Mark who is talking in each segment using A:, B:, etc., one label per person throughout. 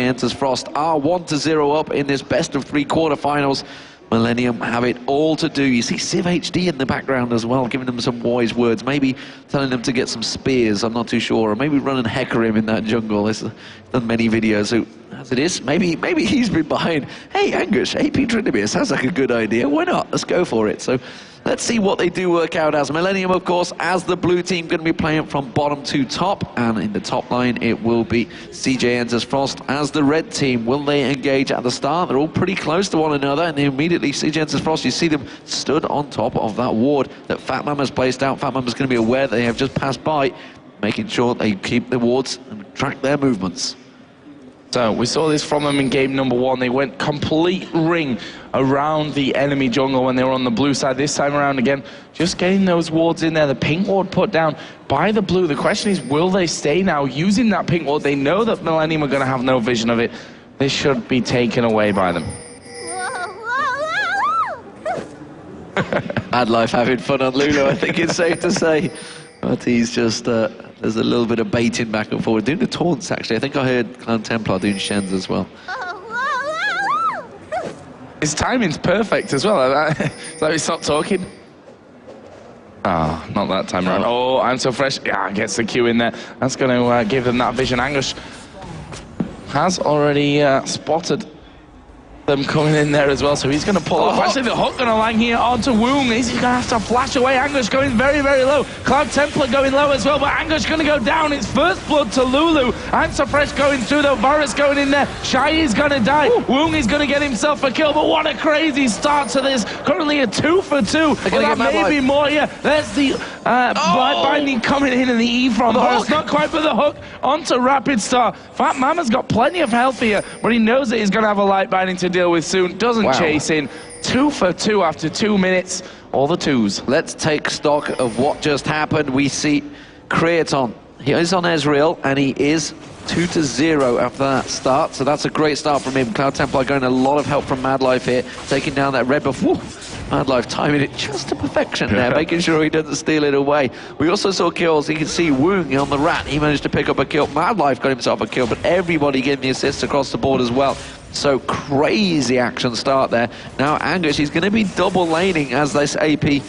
A: enters Frost are 1-0 up in this best-of-3 quarterfinals. Millennium have it all to do. You see Civ HD in the background as well, giving them some wise words, maybe telling them to get some spears, I'm not too sure, or maybe run and hecker him in that jungle. He's done many videos, so as it is, maybe he's been behind. Hey, Angus, AP Trinimir, sounds like a good idea. Why not? Let's go for it. So let's see what they do work out as. Millennium, of course, as the blue team, going to be playing from bottom to top, and in the top line it will be CJ enters Frost as the red team. Will they engage at the start? They're all pretty close to one another, and immediately CJ enters Frost, you see them stood on top of that ward that Fat Mama's placed out. Fat Mama's going to be aware that they have just passed by, making sure they keep the wards and track their movements.
B: So we saw this from them in game number 1. They went complete ring around the enemy jungle when they were on the blue side. This time around again, just getting those wards in there. The pink ward put down by the blue. The question is, will they stay now using that pink ward? They know that Millennium are going to have no vision of it. This should be taken away by them.
A: Mad Life having fun on Lulu, I think it's safe to say. But he's just, there's a little bit of baiting back and forward. Doing the taunts, actually. I think I heard Clan Templar doing Shens as well.
B: His timing's perfect as well. So he stopped talking. Ah, not that time around. Oh, I'm so fresh. Yeah, gets the Q in there. That's going to give them that vision. Angus has already spotted them coming in there as well, so he's going to pull off. Actually, the hook going to land here onto Woong. He's going to have to flash away. Angus going very, very low. Cloud Templar going low as well, but Angus going to go down. It's first blood to Lulu. Answer Fresh going through, though. Varus going in there. Shy is going to die. Woong is going to get himself a kill, but what a crazy start to this. Currently a 2 for 2. But that may be more here. There's the binding coming in and the E from Varus. Not quite for the hook. Onto Rapid Star. Fat Mama's got plenty of health here, but he knows that he's going to have a light binding to deal with soon. Doesn't chase in. 2 for 2 after 2 minutes. All the 2s.
A: Let's take stock of what just happened. We see Creaton. He is on Ezreal, and he is 2-0 after that start. So that's a great start from him. Cloud Templar going a lot of help from Mad Life here, taking down that red buff. Woo! Mad Life timing it just to perfection there, making sure he doesn't steal it away. We also saw kills. You can see Woong on the rat. He managed to pick up a kill. Mad Life got himself a kill, but everybody getting the assists across the board as well. So crazy action start there. Now Angus, he's going to be double laning as this AP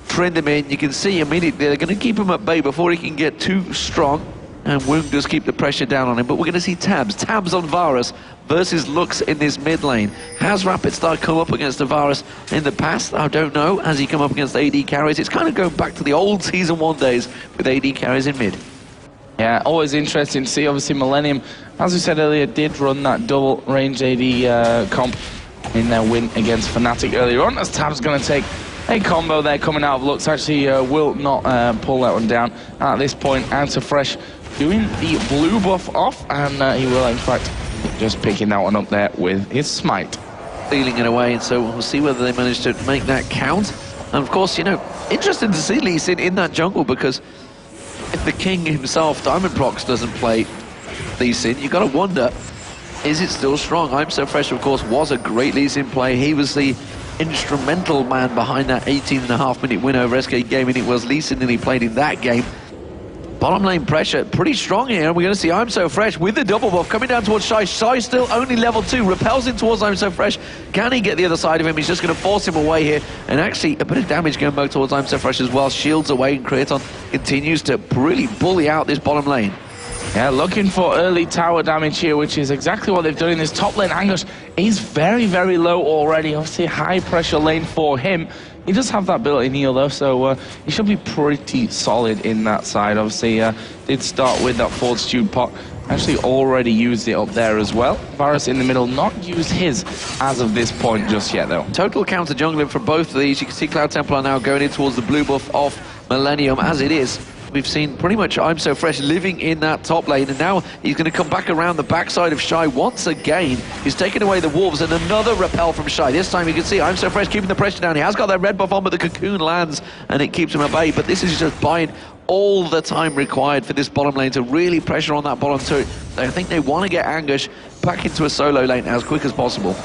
A: trend him in. You can see immediately they're going to keep him at bay before he can get too strong. And Woong does keep the pressure down on him. But we're going to see Tabs on Varus versus Lux in this mid lane. Has Rapid Star come up against a Varus in the past? I don't know. Has he come up against AD carries? It's kind of going back to the old Season 1 days with AD carries in mid.
B: Yeah, always interesting to see. Obviously, Millennium, as we said earlier, did run that double range AD comp in their win against Fnatic earlier on. As Tab's going to take a combo there coming out of Lux. Actually, will not pull that one down at this point. Answer Fresh doing the blue buff off, and he will, in fact, just picking that one up there with his smite.
A: Stealing it away, and so we'll see whether they manage to make that count. And of course, you know, interesting to see Lee Sin in that jungle, because if the king himself, Diamond Prox, doesn't play Lee Sin, you got to wonder, is it still strong? I'm So Fresh, of course, was a great Lee Sin play. He was the instrumental man behind that 18.5-minute win over SK Gaming. It was Lee Sin that he played in that game. Bottom lane pressure, pretty strong here. We're going to see I'm So Fresh with the double buff coming down towards Shy. Shy still only level 2, repels in towards I'm So Fresh. Can he get the other side of him? He's just going to force him away here. And actually, a bit of damage going back towards I'm So Fresh as well. Shields away, and Creaton continues to really bully out this bottom lane.
B: Yeah, looking for early tower damage here, which is exactly what they've done in this top lane. Angus is very, very low already. Obviously, high pressure lane for him. He does have that built-in heal though, so he should be pretty solid in that side. Obviously, did start with that forward stewed pot. Actually already used it up there as well. Varus in the middle, not used his as of this point just yet though.
A: Total counter jungling for both of these. You can see Cloud Templar now going in towards the blue buff of Millennium as it is. We've seen pretty much I'm So Fresh living in that top lane, and now he's going to come back around the backside of Shy once again. He's taken away the wolves, and another repel from Shy. This time you can see I'm So Fresh keeping the pressure down. He has got that red buff on, but the cocoon lands, and it keeps him at bay. But this is just buying all the time required for this bottom lane to really pressure on that bottom turret. I think they want to get Angus back into a solo lane as quick as possible.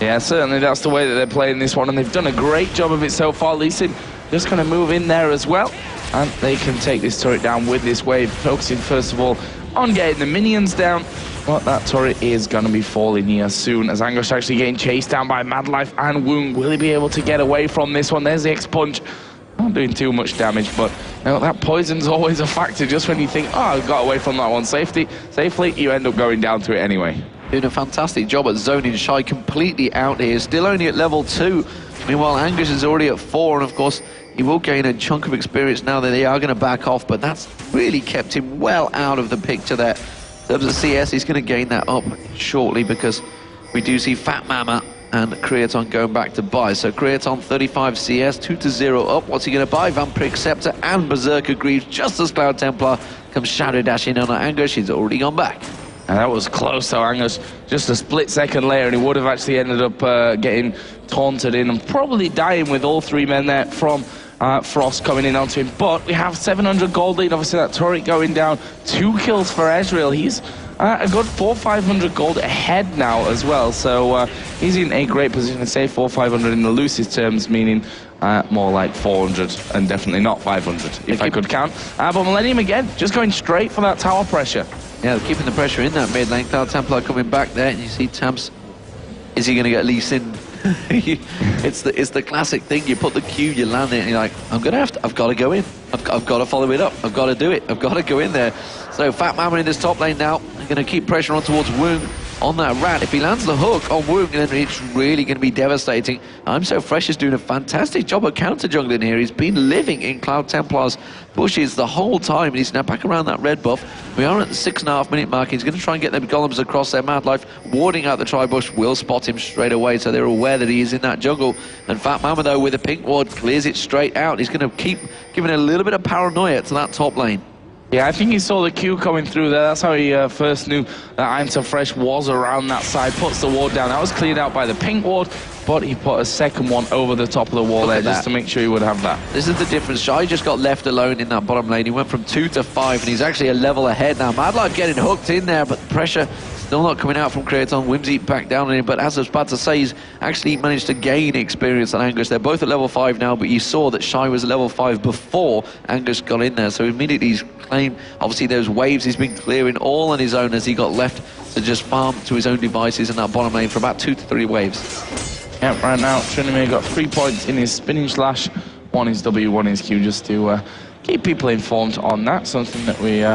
B: Yeah, certainly that's the way that they're playing this one, and they've done a great job of it so far. Lee Sin just going to move in there as well, and they can take this turret down with this wave, focusing first of all on getting the minions down, Well, that turret is going to be falling here soon as Angush actually getting chased down by Madlife and Woong. Will he be able to get away from this one? There's the X-Punch. Not doing too much damage, but you know, that poison's always a factor. Just when you think, oh, I got away from that one safely, you end up going down to it anyway.
A: Doing a fantastic job at zoning Shy completely out here. Still only at level 2. Meanwhile, Angush is already at 4, and of course, he will gain a chunk of experience now that they are going to back off, but that's really kept him well out of the picture there. In terms of CS, he's going to gain that up shortly because we do see Fat Mama and Creaton going back to buy. So Creaton 35 CS, 2-0 up. What's he going to buy? Vampiric Scepter and Berserker Greaves, just as Cloud Templar comes Shadow Dashing on Angush. He's already gone back.
B: And that was close though, Angush. Just a split second later, and he would have actually ended up getting taunted in and probably dying with all 3 men there from Frost coming in onto him. But we have 700 gold lead. Obviously that turret going down. 2 kills for Ezreal. He's a good 400-500 gold ahead now as well. So he's in a great position to say 400-500 in the loosest terms, meaning more like 400 and definitely not 500 if I could count. But Millennium again, just going straight for that tower pressure.
A: Yeah, they're keeping the pressure in that mid lane. Cloud Templar coming back there, and you see Tabs. Is he going to get Lee Sin? It's the classic thing. You put the Q, you land it, and you're like, I've got to go in. I've got to follow it up. I've got to do it. I've got to go in there. So Fat Mama in this top lane now. They're going to keep pressure on towards Woong on that rat. If he lands the hook on Woong, then it's really going to be devastating. I'm So Fresh is doing a fantastic job of counter jungling here. He's been living in Cloud Templar's bushes the whole time, and he's now back around that red buff. We are at the 6.5 minute mark. He's going to try and get them golems across their Madlife. Warding out the tri-bush will spot him straight away, so they're aware that he is in that jungle. And Fat Mama, though, with a pink ward, clears it straight out. He's going to keep giving a little bit of paranoia to that top lane.
B: Yeah, I think he saw the Q coming through there. That's how he first knew that I'm So Fresh was around that side. Puts the ward down. That was cleared out by the pink ward, but he put a second one over the top of the wall there just to make sure he would have that.
A: This is the difference. Shy just got left alone in that bottom lane. He went from 2 to 5, and he's actually a level ahead now. Madlife getting hooked in there, but pressure still not coming out from Creaton. Whimsy back down on him, but as I was about to say, he's actually managed to gain experience on Angush. They're both at level 5 now, but you saw that Shy was at level 5 before Angush got in there, so immediately he's claimed, obviously those waves he's been clearing all on his own as he got left to just farm to his own devices in that bottom lane for about 2 to 3 waves.
B: Yep, right now Trinimir got 3 points in his spinning slash, 1 is W, 1 is Q, just to keep people informed on that. Something that we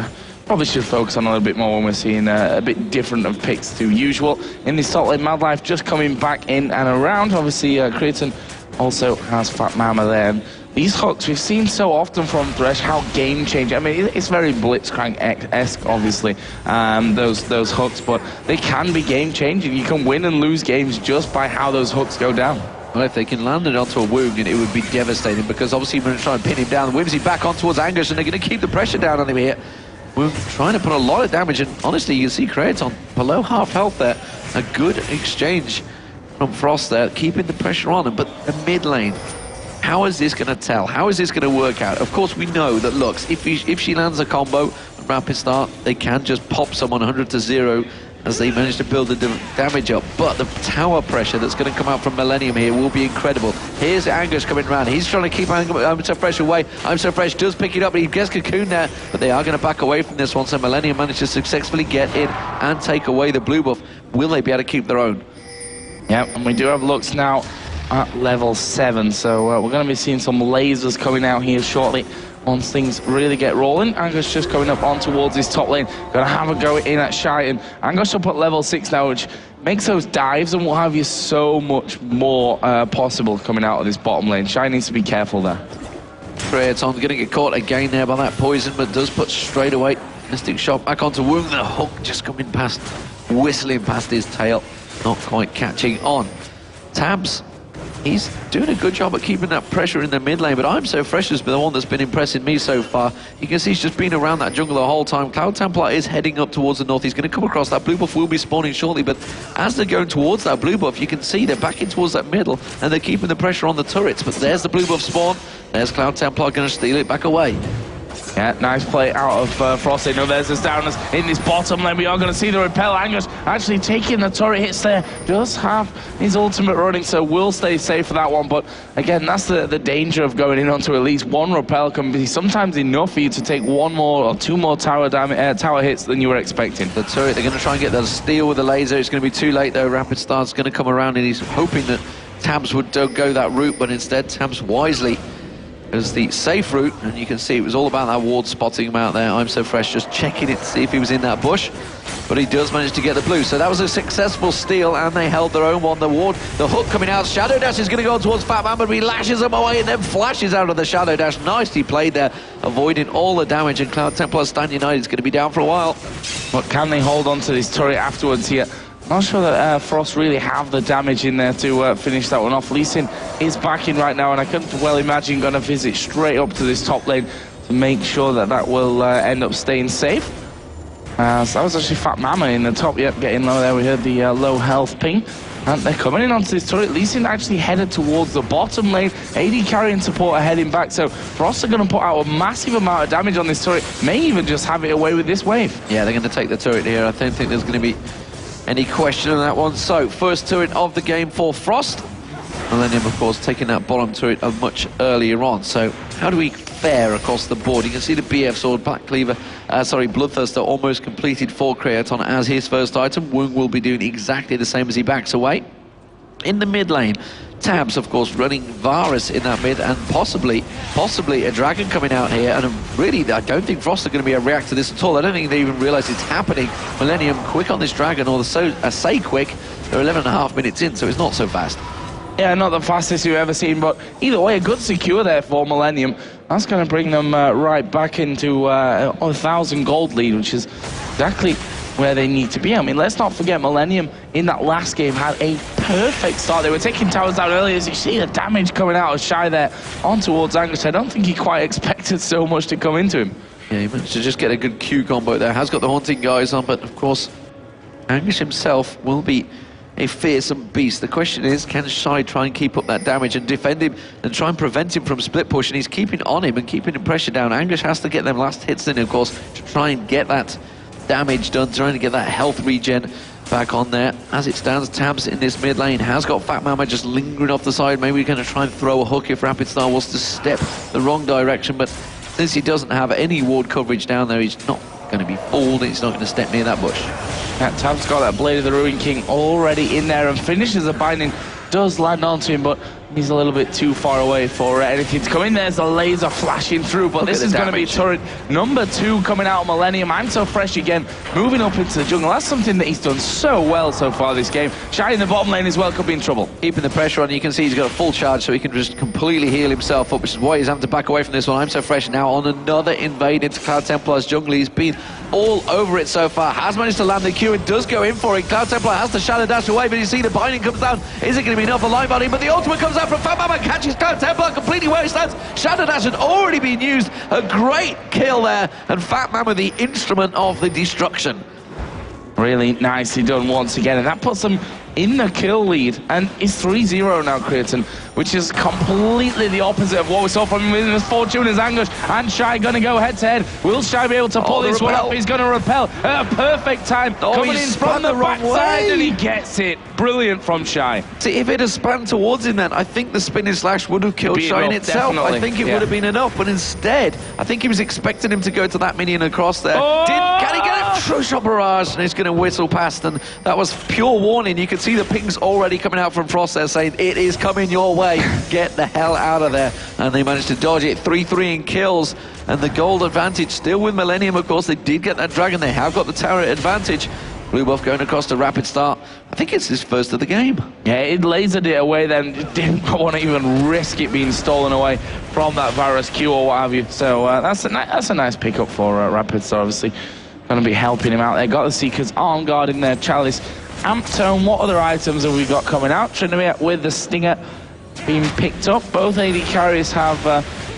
B: probably should focus on a little bit more when we're seeing a bit different of picks to usual. In this top lane, Madlife just coming back in and around. Obviously, Creaton also has Fat Mama there. And these hooks we've seen so often from Thresh, how game changing. I mean, it's very Blitzcrank-esque, obviously, those hooks, but they can be game changing. You can win and lose games just by how those hooks go down.
A: Well, if they can land it onto a Woong, it would be devastating, because obviously we're going to try and pin him down. Whimsy back on towards Angush, and they're going to keep the pressure down on him here. We're trying to put a lot of damage, and honestly, you can see Creaton below half health there. A good exchange from Frost there, keeping the pressure on him. But the mid lane, how is this going to tell? How is this going to work out? Of course, we know that, Lux, if she lands a combo, a rapid start, they can just pop someone 100-0 as they manage to build the damage up. But the tower pressure that's going to come out from Millennium here will be incredible. Here's Angush coming around. He's trying to keep I'm So Fresh away. I'm So Fresh does pick it up, but he gets cocooned there. But they are going to back away from this one, so Millennium managed to successfully get in and take away the blue buff. Will they be able to keep their own?
B: Yeah, and we do have Lux now at level 7, so we're going to be seeing some lasers coming out here shortly once things really get rolling. Angush just coming up on towards his top lane. Going to have a go in at Shy, and Angush will put level 6 now, which makes those dives and what have you so much more possible coming out of this bottom lane. Shy needs to be careful there.
A: Creaton going to get caught again there by that poison, but does put straight away. Mystic shot back onto Woong. The hook just coming past, whistling past his tail. Not quite catching on. Tabs, he's doing a good job at keeping that pressure in the mid lane, but I'm So Fresh has been the one that's been impressing me so far. You can see he's just been around that jungle the whole time. Cloud Templar is heading up towards the north. He's going to come across. That blue buff will be spawning shortly, but as they're going towards that blue buff, you can see they're backing towards that middle, and they're keeping the pressure on the turrets. But there's the blue buff spawn. There's Cloud Templar going to steal it back away.
B: Yeah, nice play out of Frosty. No, there's the downers in this bottom lane. We are going to see the repel. Angus actually taking the turret hits there. Does have his ultimate running, so will stay safe for that one. But again, that's the danger of going in onto at least one repel. Can be sometimes enough for you to take one more or two more tower hits than you were expecting.
A: The turret, they're going to try and get the steal with the laser. It's going to be too late though. Rapid Star's going to come around, and he's hoping that Tabs would go that route, but instead Tabs wisely as the safe route, and you can see it was all about that ward spotting him out there. I'm So Fresh just checking it to see if he was in that bush, but he does manage to get the blue. So that was a successful steal, and they held their own on the ward. The hook coming out, Shadow Dash is going to go towards Fat Man, but he lashes him away and then flashes out of the Shadow Dash. Nicely played there, avoiding all the damage, and Cloud Templar Stand United is going to be down for a while.
B: But can they hold on to this turret afterwards here? Not sure that Frost really have the damage in there to finish that one off. Lee Sin is back in right now, and I couldn't well imagine going to visit straight up to this top lane to make sure that that will end up staying safe. So that was actually Fat Mama in the top. Yep, getting low there. We heard the low health ping. And they're coming in onto this turret. Lee Sin actually headed towards the bottom lane. AD carry and support are heading back. So Frost are going to put out a massive amount of damage on this turret. May even just have it away with this wave.
A: Yeah, they're going to take the turret here. I don't think there's going to be any question on that one. So, first turret of the game for Frost. Millennium, of course, taking that bottom turret much earlier on. So, how do we fare across the board? You can see the BF Sword, Bloodthirster almost completed for Creaton as his first item. Woong will be doing exactly the same as he backs away. In the mid lane, Tabs, of course, running Varus in that mid, and possibly a dragon coming out here. And really, I don't think Frost are going to be able to react to this at all. I don't think they even realize it's happening. Millennium quick on this dragon, or say quick. They're 11.5 minutes in, so it's not so fast.
B: Yeah, not the fastest you've ever seen, but either way, a good secure there for Millennium. That's going to bring them right back into a 1,000 gold lead, which is exactly where they need to be. I mean, let's not forget Millennium in that last game had a perfect start. They were taking towers down earlier. As you see the damage coming out of Shy there on towards Angus. I don't think he quite expected so much to come into him.
A: Yeah, he managed to just get a good Q combo there. Has got the Haunting guys on, but of course, Angus himself will be a fearsome beast. The question is, can Shy try and keep up that damage and defend him and try and prevent him from split push? And he's keeping on him and keeping him pressure down. Angus has to get them last hits in, of course, to try and get that damage done, trying to get that health regen back on there. As it stands, Tabs in this mid lane has got Fat Mama just lingering off the side. Maybe we're going to try and throw a hook if Rapid Star was to step the wrong direction, but since he doesn't have any ward coverage down there, he's not going to be fooled. He's not going to step near that bush.
B: Yeah, Tab's got that Blade of the Ruin King already in there and finishes the binding. Does land onto him, but he's a little bit too far away for anything to come in. There's a laser flashing through, but this is going to be turret number 2 coming out of Millennium. I'm So Fresh again, moving up into the jungle. That's something that he's done so well so far this game. Shy in the bottom lane as well could be in trouble.
A: Keeping the pressure on, you can see he's got a full charge, so he can just completely heal himself up, which is why he's having to back away from this one. I'm So Fresh now on another invade into Cloud Templar's jungle. He's been all over it so far, has managed to land the Q and does go in for it. Cloud Templar has to Shadow Dash away, but you see the binding comes down. Is it going to be enough for line binding? But the ultimate comes out from Fat Mama, catches Cloud Templar completely where he stands. Shadow Dash had already been used. A great kill there, and Fat Mama the instrument of the destruction.
B: Really nicely done once again, and that puts them in the kill lead, and it's 3-0 now, Creaton, which is completely the opposite of what we saw from him in his Fortuna's Anguish. And Shy going to go head-to-head. Will Shy be able to pull this one up? He's going to repel at a perfect time. Coming in from the backside, and he gets it. Brilliant from Shy.
A: See, if it had spun towards him then, I think the spinning slash would have killed Shy in itself. Definitely. I think it would have been enough, but instead, I think he was expecting him to go to that minion across there. Can he get it? True shot barrage, and he's going to whistle past, and that was pure warning. You can see the pings already coming out from Frost there saying, it is coming your way. Get the hell out of there. And they managed to dodge it. 3-3 in kills, and the gold advantage still with Millennium. Of course, they did get that dragon. They have got the tower advantage. Blue buff going across to Rapid Start. I think it's his first of the game. Yeah, it lasered it away then. Didn't want to even risk it being stolen away from that Varus Q or what have you. So that's a nice pickup for Rapid Star, obviously. Going to be helping him out there. Got the Seeker's Arm Guard in there, Chalice, Amp Tone. What other items have we got coming out? Trinity with the Stinger being picked up. Both AD carriers have,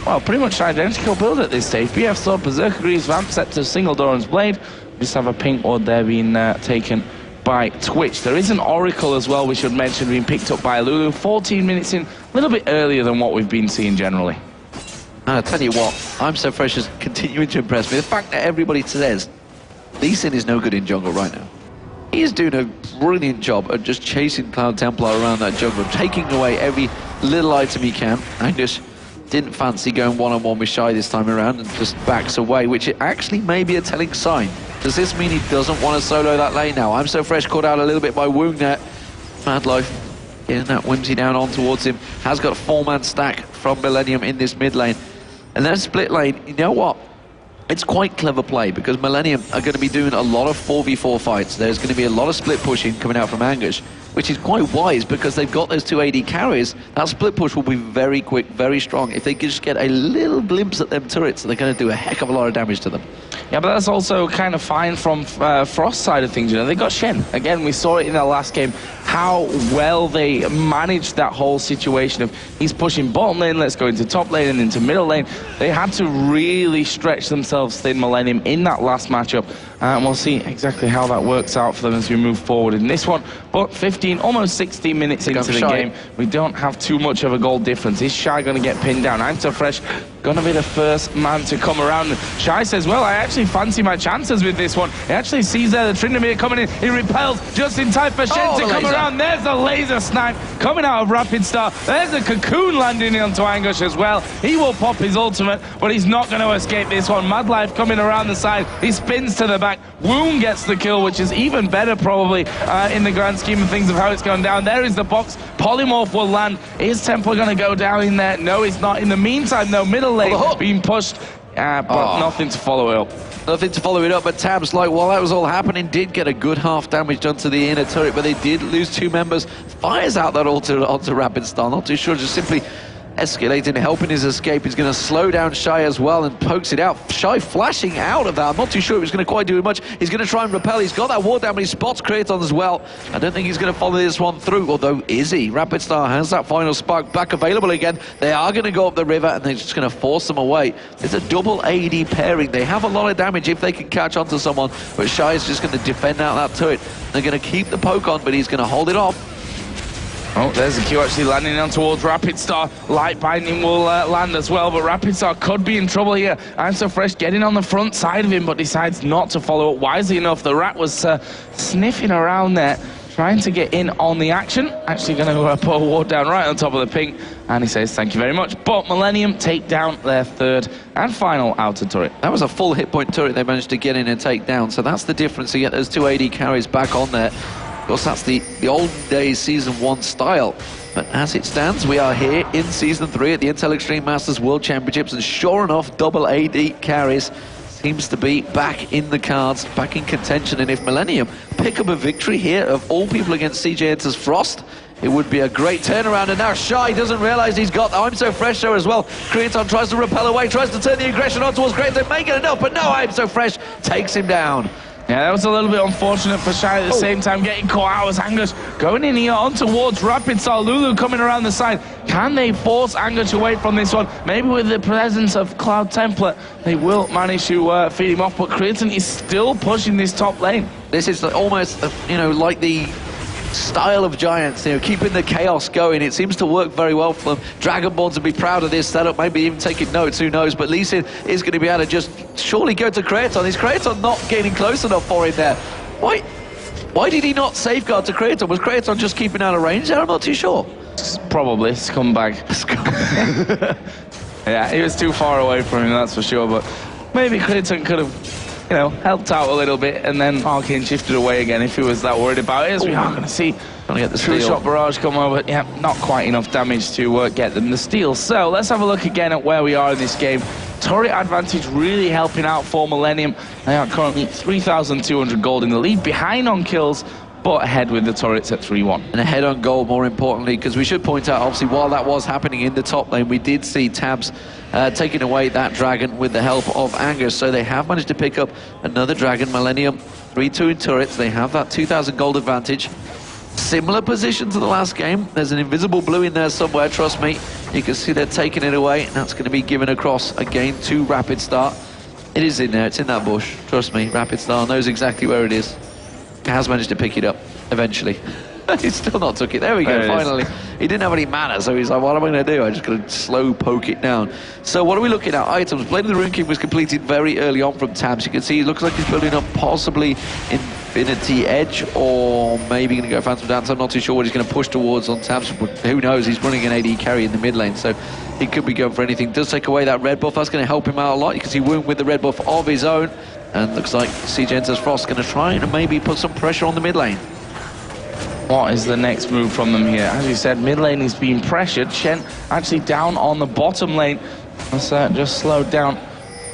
A: well, pretty much identical build at this stage. BF Sword, Berserker Greaves, Vamp Scepter, Single Doran's Blade. Just have a pink ward there being taken by Twitch. There is an Oracle as well, we should mention, being picked up by Lulu. 14 minutes in, a little bit earlier than what we've been seeing generally. And I tell you what, I'm So Fresh is continuing to impress me. The fact that everybody says Lee Sin is no good in jungle right now. He is doing a brilliant job of just chasing Cloud Templar around that jungle, taking away every little item he can. Angus didn't fancy going one-on-one with Shy this time around and just backs away, which actually may be a telling sign. Does this mean he doesn't want to solo that lane now? I'm So Fresh caught out a little bit by Woong there. Mad Life getting that Whimsy down on towards him. Has got a 4-man stack from Millennium in this mid lane. And that split lane, you know what? It's quite clever play because Millennium are going to be doing a lot of 4v4 fights. There's going to be a lot of split pushing coming out from Angus, which is quite wise because they've got those 2 AD carries. That split push will be very quick, very strong. If they just get a little glimpse at them turrets, they're going to do a heck of a lot of damage to them.
B: Yeah, but that's also kind of fine from Frost's side of things. You know, they got Shen. Again, we saw it in their last game, how well they managed that whole situation of he's pushing bottom lane, let's go into top lane and into middle lane. They had to really stretch themselves thin, Millennium, in that last matchup. And we'll see exactly how that works out for them as we move forward in this one. But 15, almost 16 minutes into the game, we don't have too much of a goal difference. Is Shy going to get pinned down? I'm So Fresh going to be the first man to come around. Shy says, well, I actually fancy my chances with this one. He actually sees there the Tryndamere coming in. He repels just in time for Shen to come around. There's a laser snipe coming out of Rapid Star. There's a cocoon landing onto Angush as well. He will pop his ultimate, but he's not going to escape this one. Mad Life coming around the side. He spins to the back. Woong gets the kill, which is even better probably in the grand scheme of things of how it's gone down. There is the box. Polymorph will land. Is Templar going to go down in there? No, he's not. In the meantime, though, middle lane being pushed, but nothing to follow it up.
A: Nothing to follow it up, but Tabs, like, while that was all happening, did get a good half damage done to the inner turret, but they did lose 2 members. Fires out that ulti onto Rapid Star, not too sure, just simply escalating, helping his escape. He's going to slow down Shy as well and pokes it out. Shy flashing out of that. I'm not too sure he was going to quite do much. He's going to try and repel. He's got that ward down, but he spots Kraton as well. I don't think he's going to follow this one through, although is he? Rapid Star has that final spark back available again. They are going to go up the river and they're just going to force them away. It's a double AD pairing. They have a lot of damage if they can catch onto someone, but Shy is just going to defend out that turret. They're going to keep the poke on, but he's going to hold it off.
B: Oh, there's the Q actually landing on towards Rapid Star. Light Binding will land as well, but Rapid Star could be in trouble here. I'm So Fresh getting on the front side of him, but decides not to follow up wisely enough. The Rat was sniffing around there, trying to get in on the action. Actually going to put a ward down right on top of the ping, and he says thank you very much. But Millennium take down their 3rd and final outer turret.
A: That was a full hit point turret they managed to get in and take down, so that's the difference to get those 2 AD carries back on there. Of course, that's the old days Season 1 style. But as it stands, we are here in Season 3 at the Intel Extreme Masters World Championships, and sure enough, double AD carries seems to be back in the cards, back in contention. And if Millennium pick up a victory here, of all people against CJ enters Frost, it would be a great turnaround. And now Shy doesn't realize he's got I'm So Fresh there as well. Kraton tries to repel away, tries to turn the aggression on towards Kraton, make it enough, but no, I'm So Fresh takes him down.
B: Yeah, that was a little bit unfortunate for Shy at the same time, getting caught out as Angush going in here on towards Rapid Star. Lulu coming around the side. Can they force Angush away from this one? Maybe with the presence of Cloud Templar, they will manage to feed him off, but Kraton is still pushing this top lane.
A: This is almost, you know, like the style of Giants, you know, keeping the chaos going. It seems to work very well for them. Dragonborns will be proud of this setup, maybe even taking notes, who knows. But Lee Sin is going to be able to just surely go to Kraton. Is Kraton not getting close enough for him there? Why did he not safeguard to Kraton? Was Kraton just keeping out of range there? I'm not too sure.
B: Probably scumbag. Yeah, he was too far away from him, that's for sure. But maybe Kraton could have, you know, helped out a little bit, and then Arcane shifted away again if he was that worried about it, as we are going to see.
A: Trying to get the
B: True
A: steal.
B: Shot Barrage come over, yeah, not quite enough damage to get them the steal. So let's have a look again at where we are in this game. Turret advantage really helping out for Millennium. They are currently 3,200 gold in the lead, behind on kills, but ahead with the turrets at 3-1.
A: And ahead on goal, more importantly, because we should point out, obviously, while that was happening in the top lane, we did see Tabs taking away that dragon with the help of Angus. So they have managed to pick up another dragon, Millennium, 3-2 in turrets. They have that 2,000 gold advantage. Similar position to the last game. There's an invisible blue in there somewhere, trust me. You can see they're taking it away, and that's going to be given across again to Rapid Star. It is in there, it's in that bush, trust me. Rapid Star knows exactly where it is. Has managed to pick it up, eventually. He's still not took it. There we go, finally. He didn't have any mana, so he's like, what am I going to do? I'm just going to slow poke it down. So what are we looking at? Items. Blade of the Rune King was completed very early on from Tabs. You can see it looks like he's building up possibly Infinity Edge, or maybe going to go Phantom Dance. I'm not too sure what he's going to push towards on Tabs, but who knows? He's running an AD carry in the mid lane, so he could be going for anything. Does take away that red buff. That's going to help him out a lot. You can see Wound with the red buff of his own. And looks like CJ's Frost going to try and maybe put some pressure on the mid lane.
B: What is the next move from them here? As you said, mid lane is being pressured. Shen actually down on the bottom lane. That's just slowed down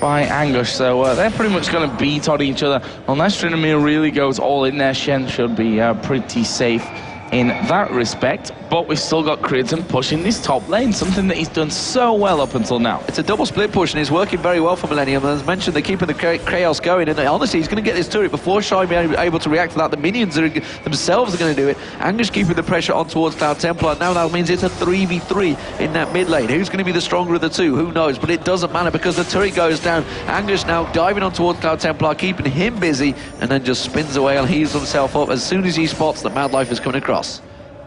B: by Anguish. So they're pretty much going to beat on each other. Unless Tryndamere really goes all in there, Shen should be pretty safe in that respect. But we've still got Creighton pushing this top lane, something that he's done so well up until now. It's
A: a double split push, and it's working very well for Millennium. As mentioned, they're keeping the chaos going, and honestly, he's going to get this turret before Shy be able to react to that. The minions themselves are going to do it. Anguish keeping the pressure on towards Cloud Templar. Now that means it's a 3v3 in that mid lane. Who's going to be the stronger of the two? Who knows? But it doesn't matter because the turret goes down. Anguish now diving on towards Cloud Templar, keeping him busy, and then just spins away and heals himself up as soon as he spots that Mad Life is coming across.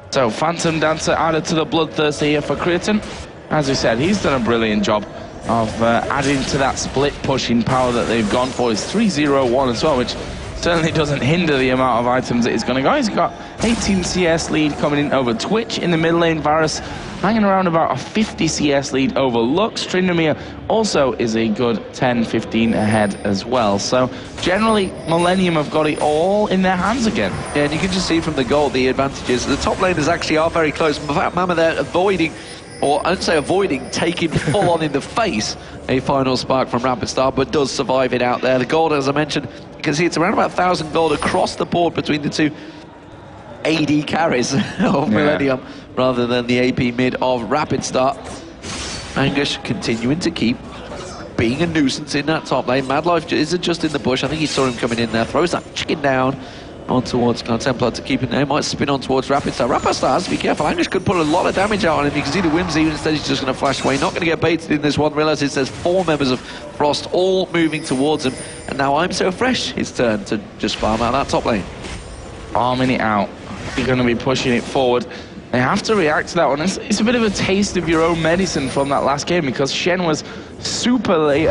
B: So Phantom Dancer added to the bloodthirsty here for Creighton. As we said, he's done a brilliant job of adding to that split pushing power that they've gone for. It's 3-0-1 as well, which certainly doesn't hinder the amount of items that he's going to go. He's got 18 CS lead coming in over Twitch in the mid lane. Varus hanging around about a 50 CS lead over Lux. Tryndamere also is a good 10-15 ahead as well. So generally, Millennium have got it all in their hands again.
A: Yeah, and you can just see from the goal the advantages. The top laners actually are very close. In fact, Mama, they're avoiding, or I don't say avoiding, taking full on in the face a final spark from Rapid Star, but does survive it out there. The gold, as I mentioned, you can see it's around about 1,000 gold across the board between the two AD carries of Millennium rather than the AP mid of Rapid Star. Anguish continuing to keep being a nuisance in that top lane. Mad Life isn't just in the bush. I think he saw him coming in there, throws that chicken down on towards Cloud Templar to keep it there. Might spin on towards Rapid Star. Rapid Star has to be careful. Anguish could put a lot of damage out on him. You can see the Whimsy, instead he's just going to flash away. Not going to get baited in this one. Realizes there's 4 members of Frost all moving towards him. And now I'm So Fresh, his turn to just farm out that top lane.
B: Farming it out. You're going to be pushing it forward. They have to react to that one. It's a bit of a taste of your own medicine from that last game, because Shen was superbly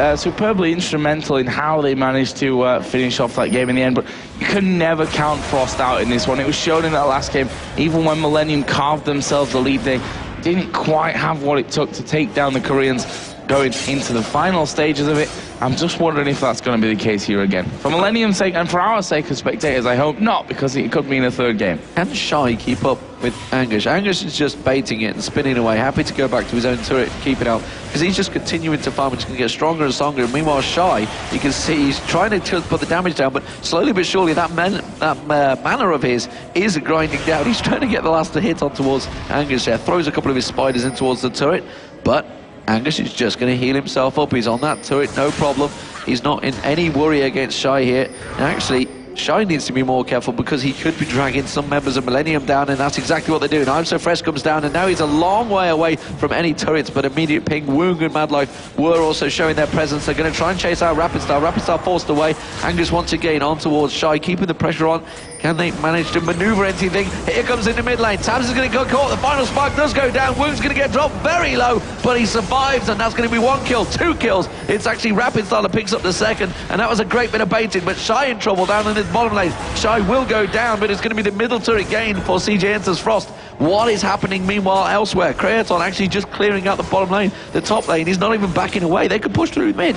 B: instrumental in how they managed to finish off that game in the end. But you could never count Frost out in this one. It was shown in that last game. Even when Millennium carved themselves the lead, they didn't quite have what it took to take down the Koreans going into the final stages of it. I'm just wondering if that's going to be the case here again. For Millennium's sake, and for our sake as spectators, I hope not, because it could mean a third game.
A: Can Shy keep up with Anguish? Anguish is just baiting it and spinning away, happy to go back to his own turret and keep it out, because he's just continuing to farm, and just going to get stronger and stronger. And meanwhile, Shy, you can see he's trying to put the damage down, but slowly but surely that mana of his is grinding down. He's trying to get the last hit on towards Anguish there, throws a couple of his spiders in towards the turret, but Anguish is just going to heal himself up. He's on that turret, no problem. He's not in any worry against Shy here. And actually, Shy needs to be more careful, because he could be dragging some members of Millennium down, and that's exactly what they're doing. I'm So Fresh comes down, and now he's a long way away from any turrets, but immediate ping. Woong and Mad Life were also showing their presence. They're going to try and chase out Rapid Star. Rapid Star forced away. Angus once again on towards Shy, keeping the pressure on. Can they manage to maneuver anything? Here comes in the mid lane. Tabs is going to get caught. The final spark does go down. Woong's going to get dropped very low, but he survives, and that's going to be 1 kill, 2 kills. It's actually Rapid Star that picks up the second, and that was a great bit of baiting, but Shy in trouble down in this bottom lane. Shy will go down, but it's going to be the middle turret gain for CJ Enters Frost. What is happening meanwhile elsewhere? Creighton actually just clearing out the bottom lane. The top lane, he's not even backing away. They could push through mid.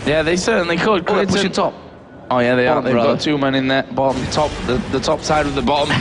B: Yeah, they certainly could.
A: Oh, they're pushing top.
B: Oh yeah, they are. They've
A: brother.
B: got 2 men in there, bottom, top, the top side of the bottom.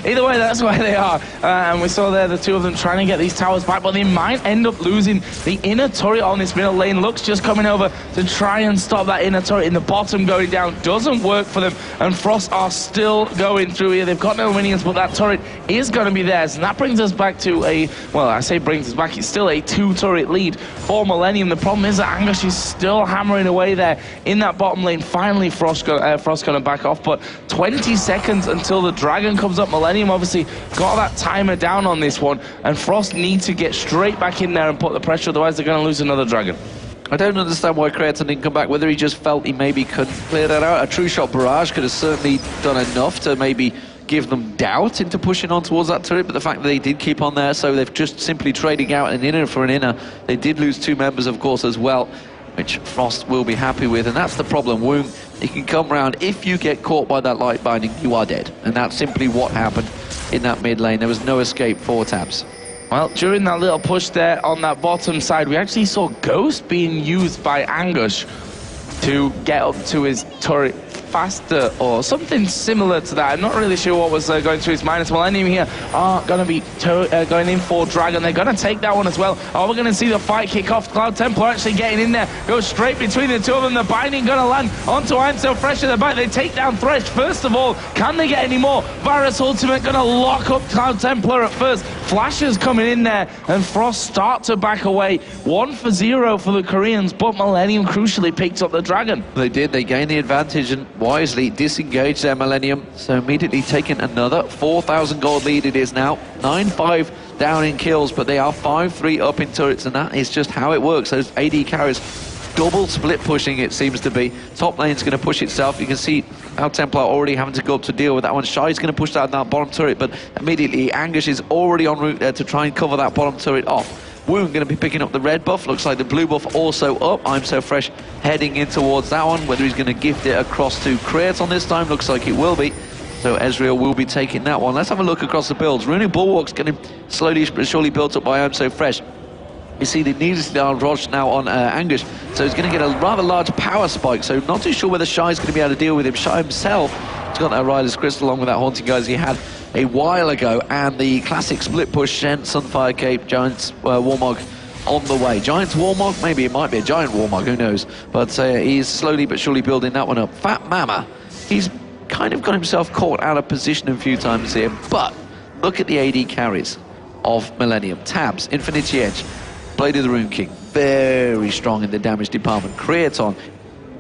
B: Either way, that's where they are. And we saw there the 2 of them trying to get these towers back, but they might end up losing the inner turret on this middle lane. Lux just coming over to try and stop that inner turret in the bottom going down. Doesn't work for them, and Frost are still going through here. They've got no minions, but that turret is going to be theirs. And that brings us back to a, well, I say brings us back, it's still a 2 turret lead for Millennium. The problem is that Anguish is still hammering away there in that bottom lane. Finally, Frost going to back off, but 20 seconds until the Dragon comes up. Millennium obviously got that timer down on this one, and Frost needs to get straight back in there and put the pressure, otherwise they're going to lose another Dragon.
A: I don't understand why Creighton didn't come back, whether he just felt he maybe couldn't clear that out. A True Shot Barrage could have certainly done enough to maybe give them doubt into pushing on towards that turret, but the fact that they did keep on there, so they've just simply trading out an inner for an inner. They did lose 2 members, of course, as well, which Frost will be happy with, and that's the problem. Woong, he can come round. If you get caught by that light binding, you are dead, and that's simply what happened in that mid lane. There was no escape for Tabs.
B: Well, during that little push there on that bottom side, we actually saw Ghost being used by Angush to get up to his turret faster or something similar to that. I'm not really sure what was going through his mind. As Millennium here are going to be going in for Dragon. They're going to take that one as well. Oh, we're going to see the fight kick off. Cloud Templar actually getting in there. Goes straight between the two of them. The binding going to land onto I'm So Fresh at the back. They take down Thresh. First of all, can they get any more? Varus Ultimate going to lock up Cloud Templar at first. Flashes coming in there, and Frost start to back away. 1-0 for the Koreans, but Millennium crucially picked up the Dragon.
A: They did. They gained the advantage and wisely disengaged their Millennium, so immediately taking another 4,000 gold lead it is now. 9-5 down in kills, but they are 5-3 up in turrets, and that is just how it works. Those AD carries double split pushing, it seems to be. Top lane's going to push itself. You can see how Templar already having to go up to deal with that one. Shy's going to push down that bottom turret, but immediately Angush is already en route there to try and cover that bottom turret off. Woong going to be picking up the red buff. Looks like the blue buff also up. I'm So Fresh heading in towards that one. Whether he's going to gift it across to Creaton this time, looks like it will be. So Ezreal will be taking that one. Let's have a look across the builds. Runic Bulwark's getting slowly but surely built up by I'm So Fresh. You see the needless dodge now on Angush, so he's going to get a rather large power spike, so not too sure whether Shy's going to be able to deal with him. Shy himself has got that Rider's Crystal along with that Haunting Guys he had a while ago, and the classic split push, Shen, Sunfire Cape, Giants Warmog on the way. Giants Warmog, maybe it might be a Giant Warmog, who knows, but he's slowly but surely building that one up. Fat Mama, he's kind of got himself caught out of position a few times here, but look at the AD carries of Millennium. Tabs, Infinity Edge, Blade of the Rune King, very strong in the damage department. Creaton,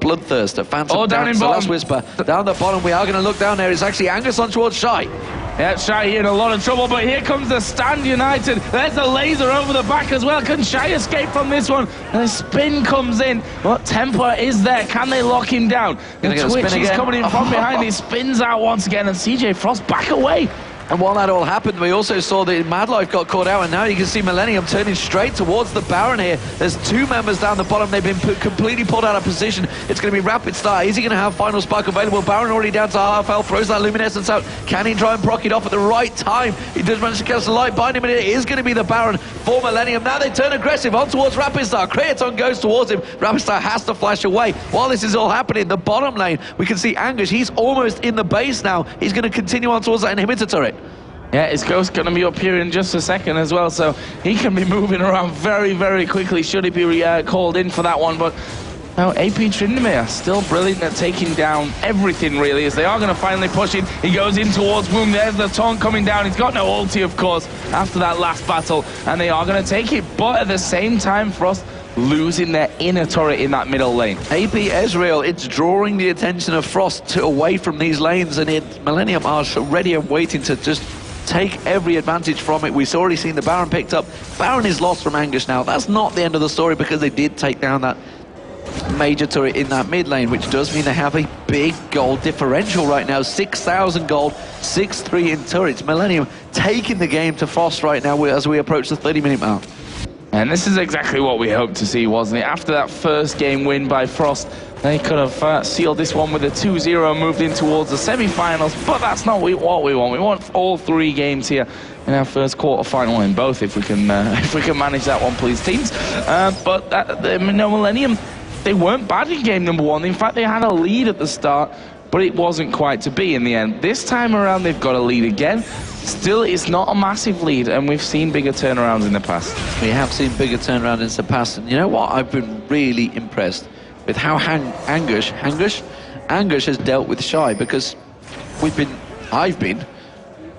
A: Bloodthirster, Phantom Dance, the Last Whisper. Down the bottom, we are going to look down there. It's actually Angus on towards Shy.
B: Yeah, Shy here in a lot of trouble, but here comes the Stand United. There's the laser over the back as well. Can Shy escape from this one? And the spin comes in, but Templar is there. Can they lock him down? The Twitch is coming in from behind. He spins out once again, and CJ Frost back away.
A: And while that all happened, we also saw that Madlife got caught out, and now you can see Millennium turning straight towards the Baron here. There's 2 members down the bottom. They've been completely pulled out of position. It's going to be Rapid Start. Is he going to have Final Spark available? Baron already down to half health, throws that Luminescence out. Can he try and proc it off at the right time? He does manage to cast a light behind him, and it is going to be the Baron for Millennium. Now they turn aggressive on towards Rapid Star. Creaton goes towards him. Rapid Star has to flash away. While this is all happening, the bottom lane, we can see Angush. He's almost in the base now. He's going to continue on towards that inhibitor turret.
B: Yeah, his Ghost going to be up here in just a second as well, so he can be moving around very, very quickly should he be called in for that one. But no, AP Tryndamere are still brilliant at taking down everything, really, as they are going to finally push in. He goes in towards Woong. There's the taunt coming down. He's got no ulti, of course, after that last battle, and they are going to take it. But at the same time, Frost losing their inner turret in that middle lane.
A: AP Ezreal, it's drawing the attention of Frost away from these lanes, and Millennium are ready and waiting to just take every advantage from it. We've already seen the Baron picked up. Baron is lost from Angush now. That's not the end of the story, because they did take down that major turret in that mid lane, which does mean they have a big gold differential right now. 6,000 gold, 6-3 in turrets. Millennium taking the game to Frost right now as we approach the 30-minute mark.
B: And this is exactly what we hoped to see, wasn't it? After that first game win by Frost, they could have sealed this one with a 2-0, moved in towards the semi-finals, but that's not what we want. We want all 3 games here in our first quarter-final in both, if we can manage that one, please, teams. But Millennium, they weren't bad in game number 1. In fact, they had a lead at the start, but it wasn't quite to be in the end. This time around, they've got a lead again. Still, it's not a massive lead, and we've seen bigger turnarounds in the past. We have seen bigger turnarounds in the past, and you know what? I've been really impressed with how Angush has dealt with Shy, because I've been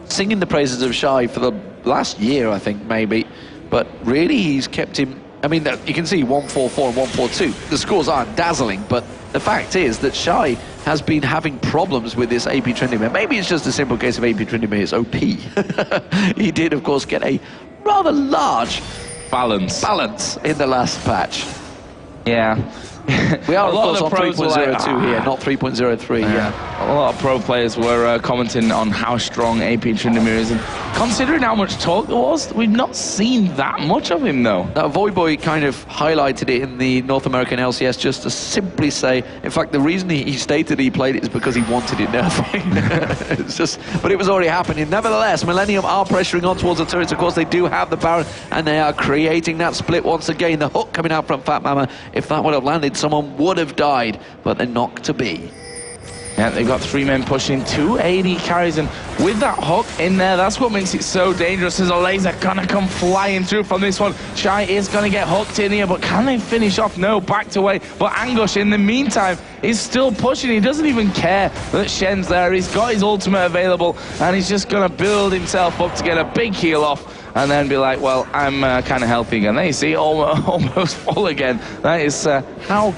B: singing the praises of Shy for the last year, I think, maybe, but really he's kept him. I mean, you can see 1-4-4 and 1-4-2. The scores aren't dazzling, but the fact is that Shy has been having problems with this AP Tryndamere. Maybe it's just a simple case of AP Tryndamere is OP. He did, of course, get a rather large balance in the last patch. Yeah,
A: We are,
B: A
A: of
B: lot
A: course,
B: of
A: on
B: the pros were
A: 3.02
B: like,
A: here, not 3.03. Yeah.
B: A lot of pro players were commenting on how strong AP Tryndamere is, and considering how much talk there was, we've not seen that much of him though.
A: Voyboy kind of highlighted it in the North American LCS just to simply say, in fact, the reason he stated he played it is because he wanted it nerfing. It's just, but it was already happening. Nevertheless, Millennium are pressuring on towards the turrets. Of course, they do have the Baron, and they are creating that split once again. The hook coming out from Fat Mama. If that would have landed, someone would have died, but they're not to be.
B: Yeah, they've got 3 men pushing, 2 AD carries, and with that hook in there, that's what makes it so dangerous. There's a laser gonna come flying through from this one. Shy is gonna get hooked in here, but can they finish off? No, backed away. But Angush, in the meantime, is still pushing. He doesn't even care that Shen's there. He's got his ultimate available, and he's just gonna build himself up to get a big heal off, and then be like, well, I'm kind of healthy again. There you see, almost full again. That is how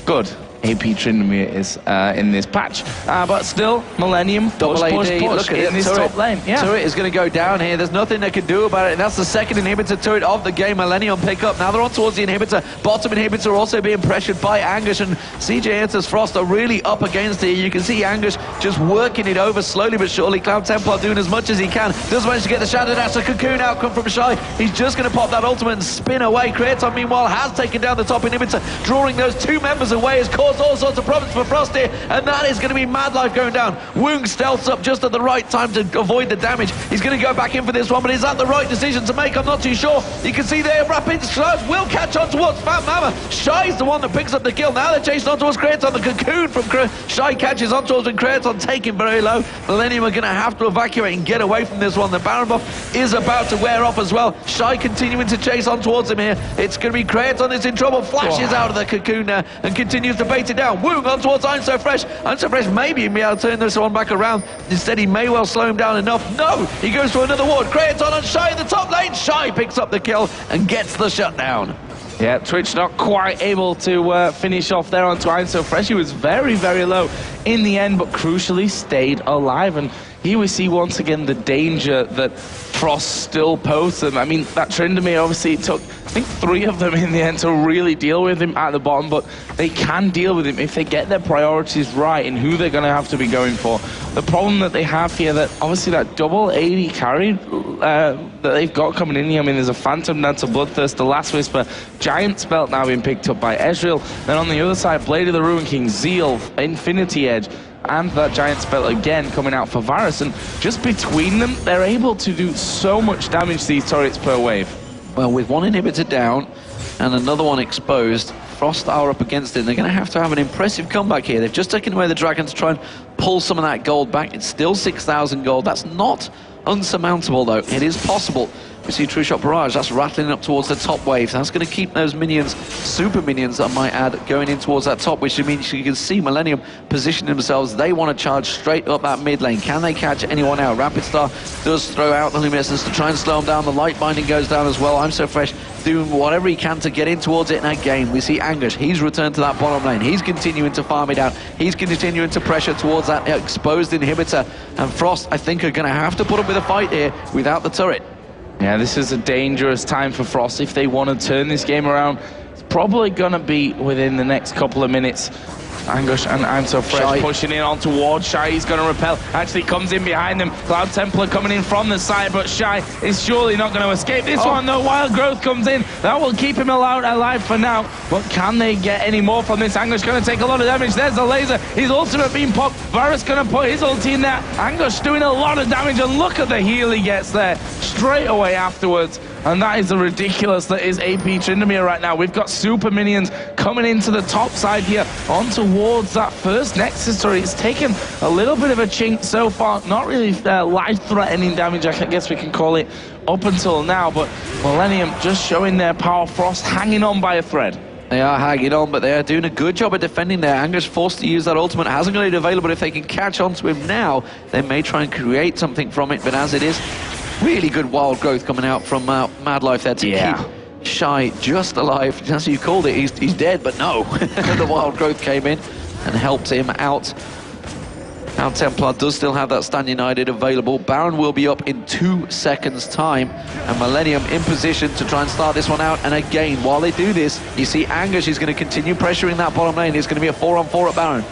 B: good AP Tryndamere is in this patch. But still, Millennium, push
A: Look at
B: in this top lane. Yeah.
A: Turret is going to go down here. There's nothing they can do about it. And that's the second inhibitor turret of the game. Millennium pick up. Now they're on towards the inhibitor. Bottom inhibitor also being pressured by Angush. And CJF's Frost are really up against it. You can see Angush just working it over slowly but surely. Cloud Templar doing as much as he can. Does manage to get the Shadow Dash. A cocoon outcome from Shy. He's just going to pop that ultimate and spin away. Creaton, meanwhile, has taken down the top inhibitor, drawing those 2 members away. Has caused all sorts of problems for Frost here, and that is going to be Mad Life going down. Woong stealths up just at the right time to avoid the damage. He's going to go back in for this one, but is that the right decision to make? I'm not too sure. You can see there, Rapid Slurs will catch on towards Fat Mama. Shy's the one that picks up the kill. Now they're chasing on towards Creaton. The cocoon from Shy catches on towards and Creaton taken very low. Millennium are going to have to evacuate and get away from this one. The Baron buff is about to wear off as well. Shy continuing to chase on towards him here. It's going to be Creaton that's in trouble. Flashes out of the cocoon now and continues to bait it down. Woong on towards I'm So Fresh. I'm So Fresh maybe be able to turn this one back around. Instead, he may well slow him down enough. No! He goes for another ward. Creaton on Shy in the top lane. Shy picks up the kill and gets the shutdown.
B: Yeah, Twitch not quite able to finish off there onto I'm So Fresh. He was very, very low in the end, but crucially stayed alive. And here we see once again the danger that Frost still poses them. I mean, that Tryndamere, obviously, it took, I think, 3 of them in the end to really deal with him at the bottom, but they can deal with him if they get their priorities right and who they're going to have to be going for. The problem that they have here, that obviously that double 80 carry that they've got coming in here, I mean, there's a Phantom Dance, a Bloodthirst, the Last Whisper, Giant Spelt now being picked up by Ezreal, then on the other side, Blade of the Ruin King, Zeal, Infinity Edge, and that Giant Spell again coming out for Varus, and just between them, they're able to do so much damage to these turrets per wave.
A: Well, with one inhibitor down and another one exposed, Frost are up against it. They're going to have an impressive comeback here. They've just taken away the Dragon to try and pull some of that gold back. It's still 6,000 gold. That's not unsurmountable, though. It is possible. We see True Shot Barrage, that's rattling up towards the top wave. That's going to keep those minions, super minions, I might add, going in towards that top, which means you can see Millennium position themselves. They want to charge straight up that mid lane. Can they catch anyone out? Rapid Star does throw out the luminescence to try and slow them down. The light binding goes down as well. I'm So Fresh doing whatever he can to get in towards it. And again, we see Angush. He's returned to that bottom lane. He's continuing to farm it out. He's continuing to pressure towards that exposed inhibitor. And Frost, I think, are going to have to put up with a fight here without the turret.
B: Yeah, this is a dangerous time for Frost if they want to turn this game around. It's probably going to be within the next couple of minutes. Angush and I'm So Fresh
A: Shy
B: pushing in on towards Shy. He's going to repel. Actually comes in behind them. Cloud Templar coming in from the side, but Shy is surely not going to escape this one, though. Wild Growth comes in. That will keep him alive for now. But can they get any more from this? Angush going to take a lot of damage. There's the laser. His ultimate being popped. Varus going to put his ulti in there. Angush doing a lot of damage, and look at the heal he gets there straight away afterwards. And that is the ridiculous that is AP Tryndamere right now. We've got super minions coming into the top side here, on towards that first Nexus turret. It's taken a little bit of a chink so far. Not really life-threatening damage, I guess we can call it, up until now. But Millennium just showing their power. Frost hanging on by a thread.
A: They are hanging on, but they are doing a good job of defending there. Angush forced to use that ultimate. Hasn't got it available, but if they can catch on to him now, they may try and create something from it. But as it is, really good Wild Growth coming out from Mad Life there to keep Shy just alive. As you called it, he's dead, but no. The Wild Growth came in and helped him out. Cloud Templar does still have that Stand United available. Baron will be up in 2 seconds' time, and Millennium in position to try and start this one out. And again, while they do this, you see Angush is going to continue pressuring that bottom lane. It's going to be a 4-on-4 at Baron.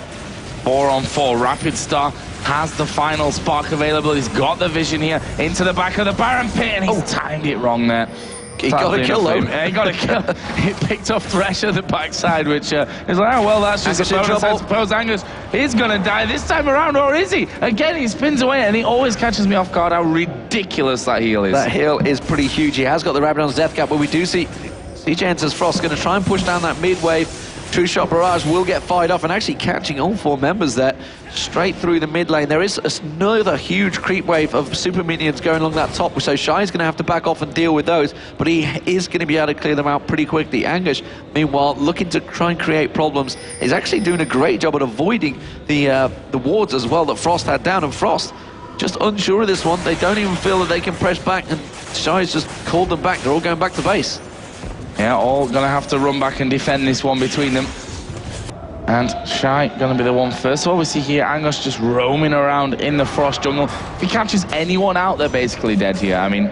B: 4-on-4. Rapid Star has the final spark available. He's got the vision here into the back of the Baron pit, and he's timed it wrong there.
A: He got a kill, though.
B: Yeah, he got a kill. He picked off Thresh at the backside, which is like, oh, well, that's just a bonus. I suppose Angus is going to die this time around, or is he? Again, he spins away, and he always catches me off guard how ridiculous that heal is.
A: That heal is pretty huge. He has got the Rabadon's Death Cap, but we do see CJ enters Frost going to try and push down that mid wave. True Shot Barrage will get fired off, and actually catching all 4 members there straight through the mid lane. There is another huge creep wave of super minions going along that top, so Shy's going to have to back off and deal with those, but he is going to be able to clear them out pretty quickly. Angush, meanwhile, looking to try and create problems. He's actually doing a great job at avoiding the wards as well that Frost had down, and Frost just unsure of this one. They don't even feel that they can press back, and Shy's just called them back. They're all going back to base.
B: Yeah, all going to have to run back and defend this one between them. And Shy going to be the one first. So we see here Angush just roaming around in the Frost jungle. If he catches anyone out, they're basically dead here. I mean,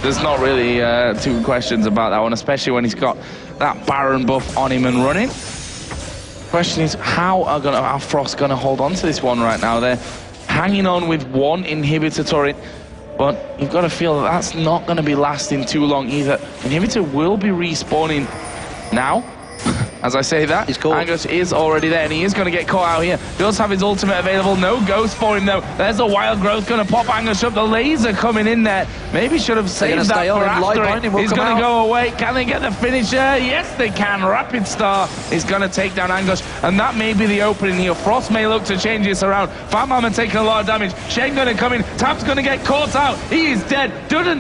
B: there's not really 2 questions about that one, especially when he's got that Baron buff on him and running. Question is, how are Frost going to hold on to this one right now? They're hanging on with 1 inhibitor turret, but you've got to feel that that's not going to be lasting too long either. Inhibitor will be respawning now. As I say that, Angus is already there, and he is going to get caught out here. Does have his ultimate available. No ghost for him, though. There's a wild growth going to pop Angus up. The laser coming in there. Maybe should have saved that for after it. He's going to go away. Can they get the finisher? Yes, they can. Rapid Star is going to take down Angus, and that may be the opening here. Frost may look to change this around. Fat Mama taking a lot of damage. Shane going to come in. Tap's going to get caught out. He is dead.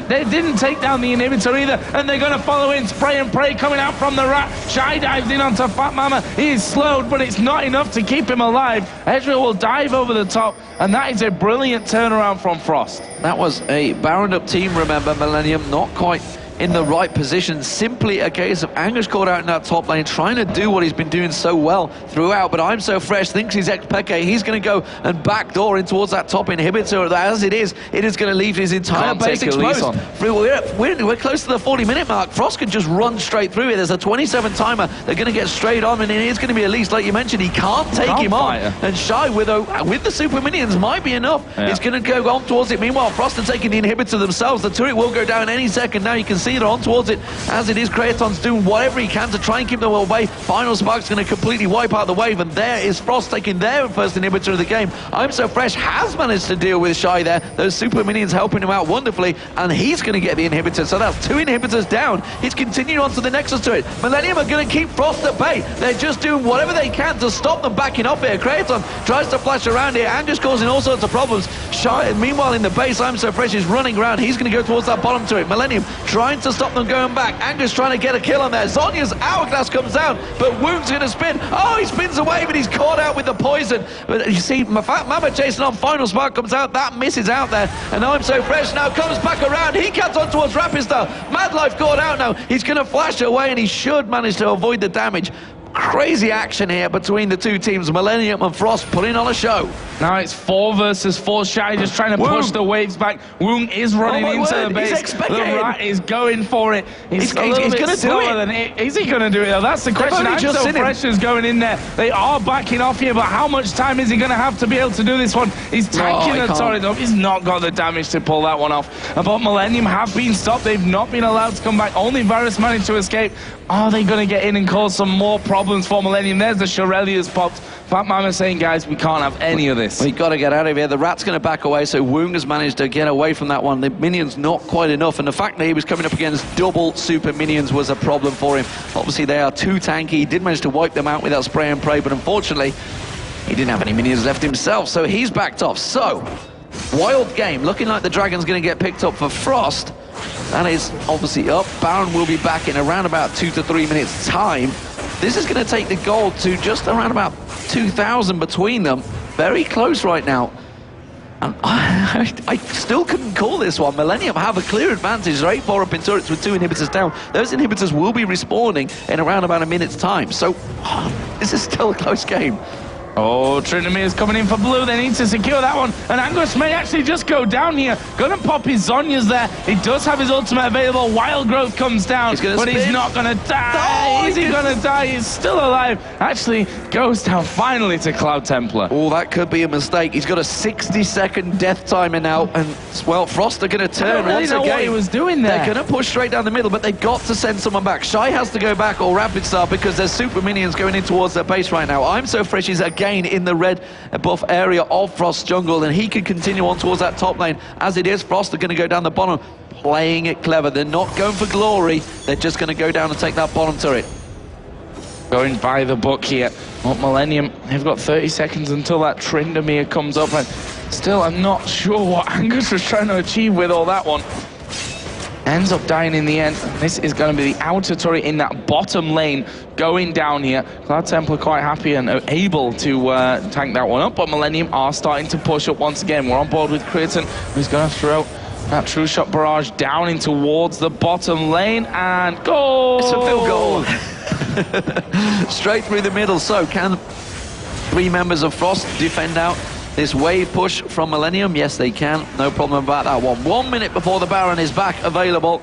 B: They didn't take down the inhibitor either, and they're going to follow in. Spray and pray coming out from the rat. Shy dives in onto Fat Mama. He is slowed, but it's not enough to keep him alive. Ezreal will dive over the top, and that is a brilliant turnaround from Frost.
A: That was a Baron up team, remember. Millennium not quite in the right position. Simply a case of Angush caught out in that top lane, trying to do what he's been doing so well throughout, but I'm So Fresh thinks he's ex-Peke. He's going to go and backdoor in towards that top inhibitor. As it is going to leave his entire base exposed. We're close to the 40-minute mark. Frost can just run straight through it. There's a 27 timer. They're going to get straight on, and it is going to be at least, like you mentioned, he can't take him on. And Shy with the super minions might be enough. Yeah. It's going to go on towards it. Meanwhile, Frost are taking the inhibitor themselves. The turret will go down any second now. You can see they're on towards it. As it is, Kraton's doing whatever he can to try and keep them away. Final Spark's going to completely wipe out the wave, and there is Frost taking their first inhibitor of the game. I'm So Fresh has managed to deal with Shy there. Those super minions helping him out wonderfully, and he's going to get the inhibitor. So that's 2 inhibitors down. He's continuing on to the Nexus turret. Millennium are going to keep Frost at bay. They're just doing whatever they can to stop them backing off here. Kraton tries to flash around here and just causing all sorts of problems. Shy, meanwhile, in the base, I'm So Fresh is running around. He's going to go towards that bottom turret. Millennium trying to stop them going back. Angus trying to get a kill on there. Zonya's hourglass comes down, but Woong's going to spin. Oh, he spins away, but he's caught out with the poison. But you see, Mama chasing on. Final Spark comes out. That misses out there. And I'm So Fresh now comes back around. He cuts on towards Rapid Star. Mad Life caught out now. He's going to flash away, and he should manage to avoid the damage. Crazy action here between the 2 teams. Millennium and Frost putting on a show.
B: Now it's 4 versus 4. Shy just trying to push the waves back. Woong is running into the base. The rat is going for it. He's a little bit slower than it. Is he going to do it though? That's the question. I'm So Fresh is going in there. They are backing off here, but how much time is he going to have to be able to do this one? He's tanking the turret up. He's not got the damage to pull that one off. But Millennium have been stopped. They've not been allowed to come back. Only Varus managed to escape. Are they going to get in and cause some more problems for Millennium? There's the Shurelya's popped. Fat Mama saying, guys, we can't have any of this.
A: We've got to get out of here. The rat's going to back away, so Woong has managed to get away from that one. The minions not quite enough, and the fact that he was coming up against double super minions was a problem for him. Obviously, they are too tanky. He did manage to wipe them out with that spray and pray, but unfortunately, he didn't have any minions left himself, so he's backed off. So, wild game. Looking like the Dragon's going to get picked up for Frost. That is obviously up. Baron will be back in around about 2 to 3 minutes time. This is going to take the gold to just around about 2,000 between them. Very close right now. And I still couldn't call this one. Millennium have a clear advantage. They're 8-4 up in turrets with 2 inhibitors down. Those inhibitors will be respawning in around about a minute's time. So this is still a close game.
B: Oh, Trinamir is coming in for blue. They need to secure that one. And Angus may actually just go down here. Gonna pop his Zhonya's there. He does have his ultimate available. Wild Growth comes down, but he's not gonna die. Is he gonna die? He's still alive. Actually goes down finally to Cloud Templar.
A: Oh, that could be a mistake. He's got a 60-second death timer now. And, well, Frost are going to turn
B: really
A: once
B: know
A: again.
B: What he was doing there.
A: They're going to push straight down the middle, but they've got to send someone back. Shy has to go back, or Rapid Star, because there's super minions going in towards their base right now. I'm So Fresh is again in the red buff area of Frost's jungle, and he can continue on towards that top lane. As it is, Frost are going to go down the bottom, playing it clever. They're not going for glory. They're just going to go down and take that bottom turret.
B: Going by the book here. Well, Millennium, they've got 30 seconds until that Tryndamere comes up, and still I'm not sure what Angus was trying to achieve with all that one. Ends up dying in the end. This is going to be the outer turret in that bottom lane going down here. Cloud Templar quite happy and able to tank that one up, but Millennium are starting to push up once again. We're on board with Creighton, who's going to throw that True Shot barrage down in towards the bottom lane, and goal!
A: It's a field goal. Straight through the middle. So can 3 members of Frost defend out this wave push from Millennium? Yes, they can. No problem about that one. 1 minute before the Baron is back available.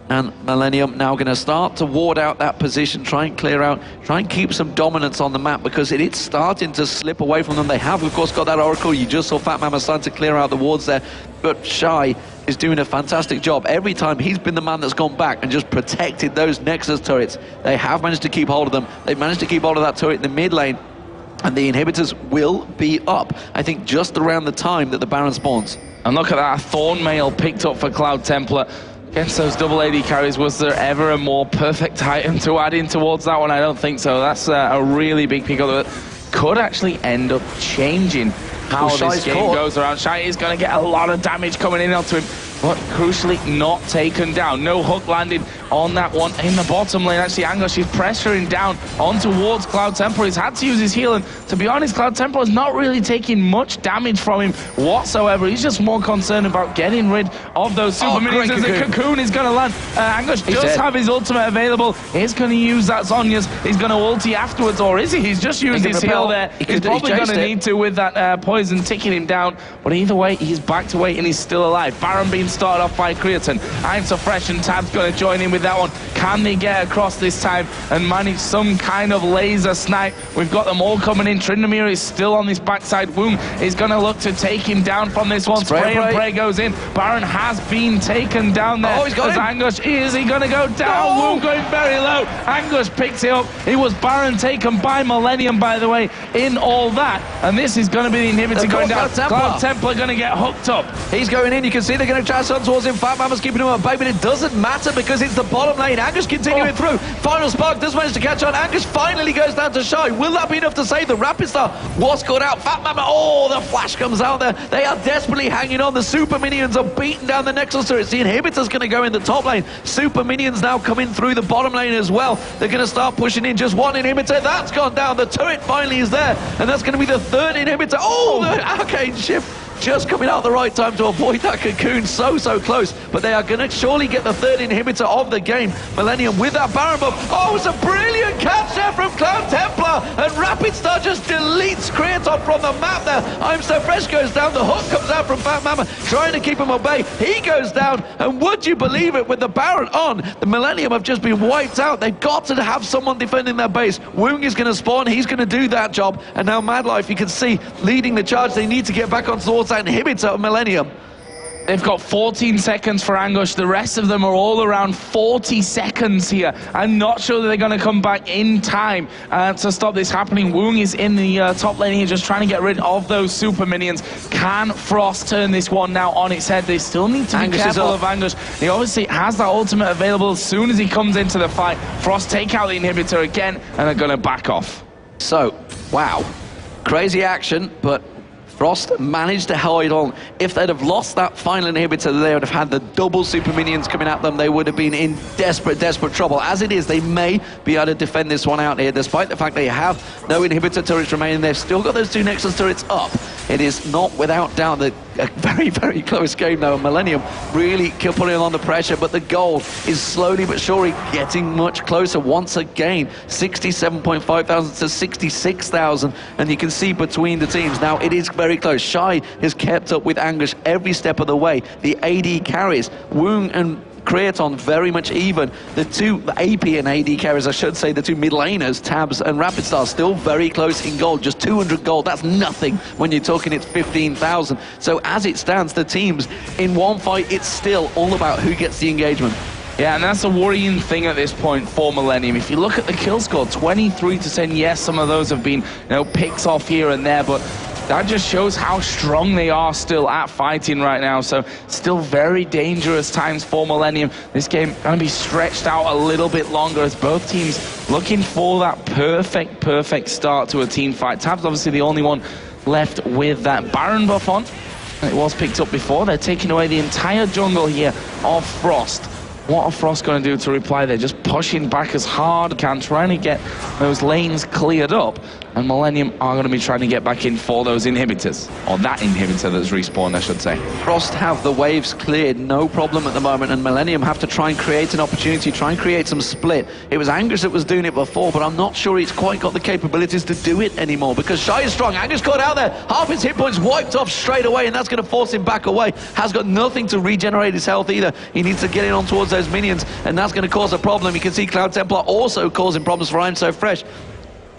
A: And Millennium now going to start to ward out that position, try and clear out, try and keep some dominance on the map, because it's starting to slip away from them. They have, of course, got that Oracle. You just saw Fat Mama starting to clear out the wards there. But Shy is doing a fantastic job. Every time he's been the man that's gone back and just protected those Nexus turrets. They have managed to keep hold of them. They've managed to keep hold of that turret in the mid lane. And the inhibitors will be up, I think, just around the time that the Baron spawns.
B: And look at that, Thorn Mail picked up for Cloud Templar. Against those double AD carries, was there ever a more perfect item to add in towards that one? I don't think so. That's a really big pick up that could actually end up changing how this game goes around. Shy is going to get a lot of damage coming in onto him, but crucially not taken down. No hook landed on that one in the bottom lane. Actually, Angus is pressuring down on towards Cloud Templar. He's had to use his heal, and to be honest, Cloud Templar is not really taking much damage from him whatsoever. He's just more concerned about getting rid of those super minions as the cocoon is going to land. Angus does have his ultimate available. He's going to use that Zhonya's. He's going to ulti afterwards, or is he? He's just used his heal there. He's probably going to need to with that poison ticking him down, but either way, he's back to wait and he's still alive. Baron being started off by Creaton. I'm So Fresh and Tab's going to join in with that one. Can they get across this time and manage some kind of laser snipe? We've got them all coming in. Tryndamere is still on this backside. Woong is going to look to take him down from this one. Spray and Pray goes in. Baron has been taken down there.
A: Oh, he's got him.
B: Angus, is he going to go down? Woong going very low. Angus picks it up. It was Baron taken by Millennium, by the way, in all that. And this is going to be the inhibitor going down. Cloud Templar going to get hooked up.
A: He's going in. You can see they're going to try on towards him. Fat Mama's keeping him at bay, but it doesn't matter because it's the bottom lane. Angus continuing through. Final Spark does manage to catch on. Angus finally goes down to Shy. Will that be enough to save the Rapid Star? Was caught out. Fat Mama, oh, the flash comes out there. They are desperately hanging on. The super minions are beating down the Nexus turrets. The inhibitor's going to go in the top lane. Super minions now coming through the bottom lane as well. They're going to start pushing in. Just one inhibitor. That's gone down. The turret finally is there. And that's going to be the 3rd inhibitor. Oh, the arcane shift. Just coming out at the right time to avoid that cocoon, so close, but they are going to surely get the 3rd inhibitor of the game. Millennium with that Baron buff. Oh, it's a brilliant catch there from Cloud Templar, and Rapid Star just deletes Creaton from the map there. I'm So Fresh goes down, the hook comes out from Fat Mama, trying to keep him at bay. He goes down, and would you believe it, with the Baron on, the Millennium have just been wiped out. They've got to have someone defending their base. Woong is going to spawn, he's going to do that job, and now Madlife, you can see, leading the charge. They need to get back on towards that inhibitor of Millennium.
B: They've got 14 seconds for Angush. The rest of them are all around 40 seconds here. I'm not sure that they're going to come back in time to stop this happening. Woong is in the top lane here, just trying to get rid of those super minions. Can Frost turn this one now on its head? They still need to be careful of Angush. He obviously has that ultimate available as soon as he comes into the fight. Frost take out the inhibitor again, and they're going to back off.
A: So, wow. Crazy action, but Frost managed to hold on. If they'd have lost that final inhibitor, they would have had the double super minions coming at them. They would have been in desperate trouble. As it is, they may be able to defend this one out here, despite the fact they have no inhibitor turrets remaining. They've still got those 2 Nexus turrets up. It is not without doubt that a very, very close game now. Millennium really putting on the pressure, but the goal is slowly but surely getting much closer once again. 67.5 thousand to 66,000, and you can see between the teams now it is very close. Shy has kept up with Angus every step of the way. The AD carries, Woong and Creaton very much even. The two AP and AD carriers, I should say, the two mid laners, Tabs and Rapid Star, still very close in gold. Just 200 gold, that's nothing when you're talking it's 15,000. So as it stands, the teams in one fight, it's still all about who gets the engagement.
B: Yeah, and that's a worrying thing at this point for Millennium. If you look at the kill score, 23 to 10, yes, some of those have been, picks off here and there, but that just shows how strong they are still at fighting right now. So still very dangerous times for Millennium. This game going to be stretched out a little bit longer as both teams looking for that perfect start to a team fight. Tab's obviously the only one left with that Baron buff on. It was picked up before. They're taking away the entire jungle here of Frost. What are Frost going to do to reply? They're just pushing back as hard as can, trying to get those lanes cleared up. And Millennium are going to be trying to get back in for those inhibitors. Or that inhibitor that's respawned, I should say.
A: Frost have the waves cleared, no problem at the moment, and Millennium have to try and create an opportunity, try and create some split. It was Angus that was doing it before, but I'm not sure he's quite got the capabilities to do it anymore, because Shy is strong. Angus got out there, half his hit points wiped off straight away, and that's going to force him back away. Has got nothing to regenerate his health either. He needs to get in on towards those minions, and that's going to cause a problem. You can see Cloud Templar also causing problems for I'm So Fresh.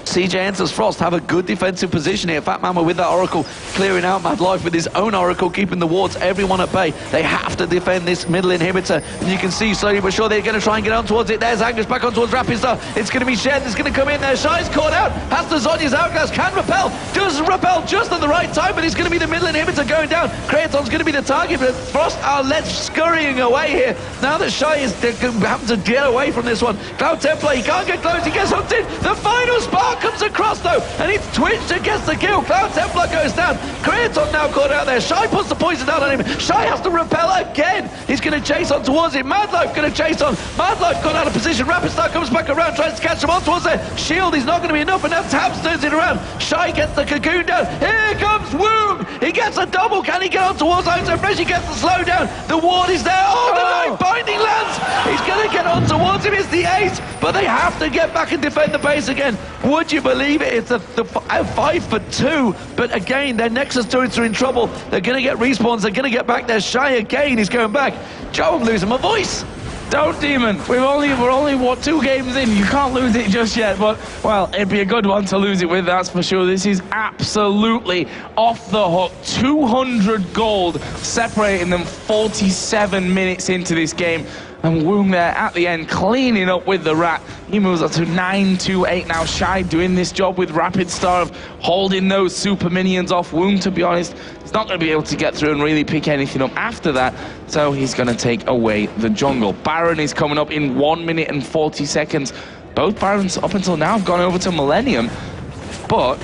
A: CJ enters Frost, have a good defensive position here. Fat Mama with that Oracle, clearing out Mad Life with his own Oracle, keeping the wards, everyone at bay. They have to defend this middle inhibitor, and you can see slowly but sure they're going to try and get on towards it. There's Angus back on towards Rapid Star. It's going to be Shed that's going to come in there. Shy's caught out, has the Zhonya's Hourglass, can repel, does repel just at the right time, but it's going to be the middle inhibitor going down. Creaton's going to be the target, but Frost are led scurrying away here. Now that Shy is having to get away from this one. Cloud Templar, he can't get close, he gets hooked in. The final spark comes across though, and it's twitched and gets the kill. Cloud Templar goes down. Creaton now caught out there. Shy puts the poison down on him. Shy has to repel again. He's going to chase on towards it. Mad Life going to chase on. Mad Life got out of position. Rapid Star comes back around, tries to catch him on towards there. Shield is not going to be enough, and now Tabs turns it around. Shy gets the cocoon down. Here comes Woong. He gets a double. Can he get on towards I'm So Fresh? He gets the slow down. The ward is there. Oh, the night binding lands. He's going to get on towards him. It's the ace, but they have to get back and defend the base again. Would you believe it? It's a 5 for 2, but again, their Nexus turrets are in trouble. They're going to get respawns. They're going to get back there. Shy again. He's going back. Joe, I'm losing my voice.
B: Don't, Demon. We're only what, 2 games in. You can't lose it just yet, but, well, it'd be a good one to lose it with, that's for sure. This is absolutely off the hook. 200 gold separating them 47 minutes into this game. And Woong there at the end, cleaning up with the rat. He moves up to 9-2-8 now. Shy doing this job with Rapid Star of holding those super minions off. Woong, to be honest, he's not going to be able to get through and really pick anything up after that. So he's going to take away the jungle. Baron is coming up in 1 minute and 40 seconds. Both Barons up until now have gone over to Millennium. But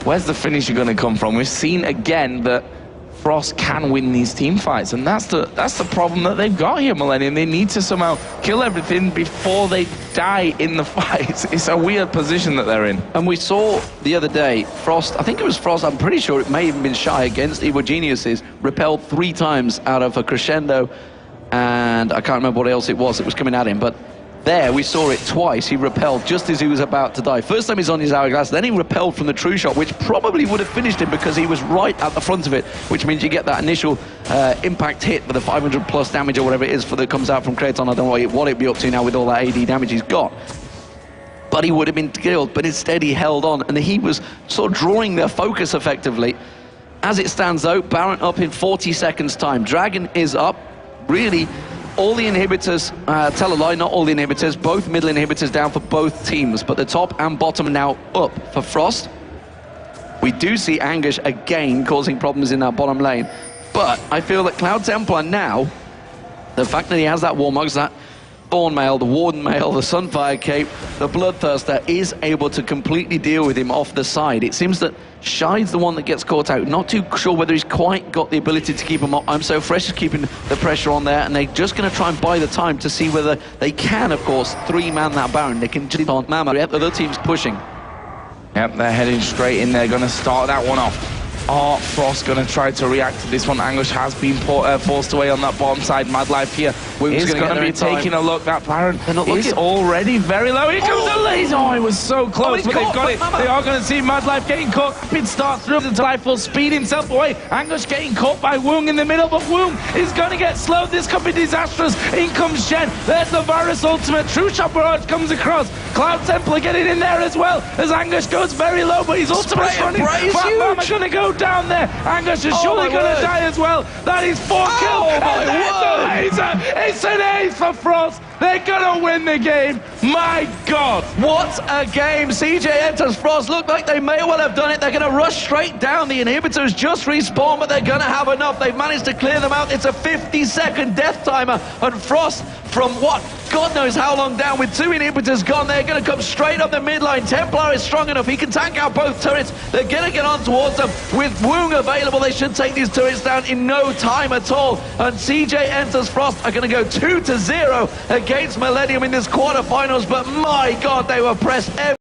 B: where's the finisher going to come from? We've seen again that Frost can win these team fights, and that's the problem that they've got here, Millennium. They need to somehow kill everything before they die in the fights. It's a weird position that they're in.
A: And we saw the other day, Frost, I think it was Frost, I'm pretty sure it may have been Shy against Evo Geniuses, repelled 3 times out of a crescendo, and I can't remember what else it was coming at him, but there, we saw it twice. He repelled just as he was about to die. First time he's on his Hourglass, then he repelled from the true shot, which probably would have finished him because he was right at the front of it, which means you get that initial impact hit with the 500 plus damage or whatever it is that comes out from Creaton. I don't know what it'd be up to now with all that AD damage he's got. But he would have been killed, but instead he held on, and he was sort of drawing their focus effectively. As it stands though, Baron up in 40 seconds time. Dragon is up, really. All the inhibitors, tell a lie, not all the inhibitors, both middle inhibitors down for both teams, but the top and bottom now up for Frost. We do see Angus again causing problems in that bottom lane, but I feel that Cloud Templar now, the fact that he has that Warmogs, that Thorn Mail, the Warden Mail, the Sunfire Cape, the Bloodthirster, is able to completely deal with him off the side. It seems that Shy's the one that gets caught out. Not too sure whether he's quite got the ability to keep him up. I'm So Fresh is keeping the pressure on there, and they're just going to try and buy the time to see whether they can, of course, 3-man that Baron. They can just on Mama. The other team's pushing.
B: Yep, they're heading straight in. They're going to start that one off. Are Frost going to try to react to this one? Anguish has been forced away on that bottom side. Mad Life here is going to be taking a look. That Baron is already very low. Here comes the laser. Oh, it was so close, but they've got it. They are going to see Mad Life getting caught. Rapid start through the Life will speed himself away. Anguish getting caught by Woong in the middle, but Woong is going to get slowed. This could be disastrous. In comes Shen. There's the Varus ultimate. True Shot Barrage comes across. Cloud Templar getting in there as well as Anguish goes very low, but his ultimate's running. Bam are going to go down there. Anguish is surely going to die as well. That is 4 kills. It's an ace for Frost. They're going to win the game. My God.
A: What a game. CJ enters Frost. Look like they may well have done it. They're going to rush straight down. The inhibitors just respawn, but they're going to have enough. They've managed to clear them out. It's a 50-second death timer. And Frost, from what? God knows how long down, with 2 inhibitors gone, they're going to come straight up the midline. Templar is strong enough. He can tank out both turrets. They're going to get on towards them. With Woong available, they should take these turrets down in no time at all. And CJ enters Frost are going to go 2-0 against Millennium in this quarterfinals. But my God, they were pressed